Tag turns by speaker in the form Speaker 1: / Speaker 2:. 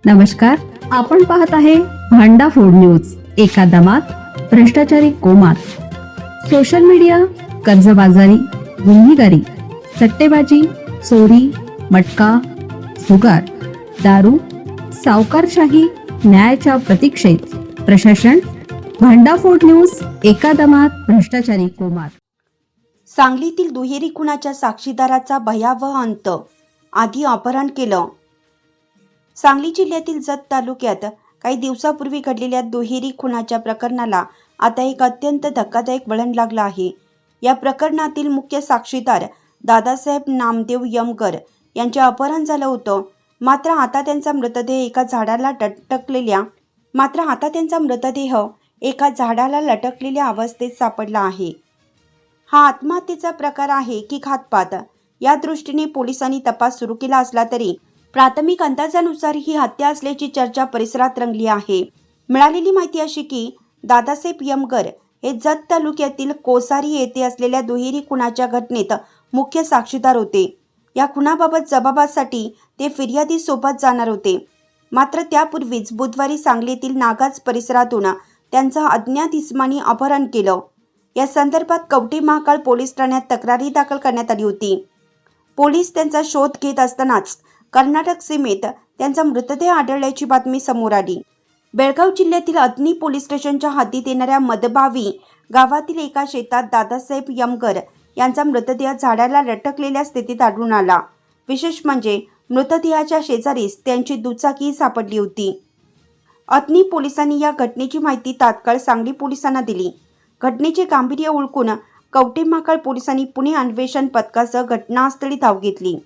Speaker 1: नमस्कार, आपण पाहत आहे भांडा फोड न्यूज. एका दमात भ्रष्टाचारी कोमात. सोशल मीडिया, कर्जबाजारी, गुन्हेगारी, सट्टेबाजी, चोरी, मटका, जुगार, दारू, सावकारशाही, न्यायाच्या प्रतीक्षेत प्रशासन. भांडाफोड न्यूज. एका दमात भ्रष्टाचारी कोमात.
Speaker 2: सांगलीतील दुहेरी खुनाच्या साक्षीदाराचा भयावह अंत. आधी अपहरण केलं. सांगली जिल्ह्यातील जत तालुक्यात काही दिवसापूर्वी घडलेल्या दुहेरी खुनाच्या प्रकरणाला आता एक अत्यंत धक्कादायक वळण लागलं आहे. या प्रकरणातील मुख्य साक्षीदार दादासाहेब नामदेव यमगर यांचे अपहरण झालं होतं. मात्र आता त्यांचा मृतदेह एका झाडाला लटकलेल्या अवस्थेत सापडला आहे. हा आत्महत्येचा प्रकार आहे की घातपात, या दृष्टीने पोलिसांनी तपास सुरू केला असला तरी प्राथमिक अंदाजानुसार ही हत्या असल्याची चर्चा परिसरात रंगली आहे. मिळालेली माहिती अशी की दादासाहेब यमगर हे जत तालुक्यातील कोसारी येथे असलेल्या दुहेरी खुनाच्या घटनेत मुख्य साक्षीदार होते. या खुनाबाबत जबाबासाठी ते फिर्यादी सोबत जाणार होते. मात्र त्यापूर्वीच बुधवारी सांगलीतील नागाज परिसरातून त्यांचं अज्ञात इसमानी अपहरण केलं. या संदर्भात कवठे महाकाळ पोलीस ठाण्यात तक्रारी दाखल करण्यात आली होती. पोलीस त्यांचा शोध घेत असतानाच कर्नाटक सीमेत त्यांचा मृतदेह आढळल्याची बातमी समोर आली. बेळगाव जिल्ह्यातील अदनी पोलीस स्टेशनच्या हद्दीत येणाऱ्या मदबावी गावातील एका शेतात दादासाहेब यमगर यांचा मृतदेह झाडाला लटकलेल्या स्थितीत आढळून आला. विशेष म्हणजे मृतदेहाच्या शेजारीच त्यांची दुचाकी सापडली होती. अदनी पोलिसांनी या घटनेची माहिती तात्काळ सांगली पोलिसांना दिली. घटनेचे गांभीर्य ओळखून कवठे महाकाळ पोलिसांनी पुणे अन्वेषण पथकासह घटनास्थळी धाव घेतली.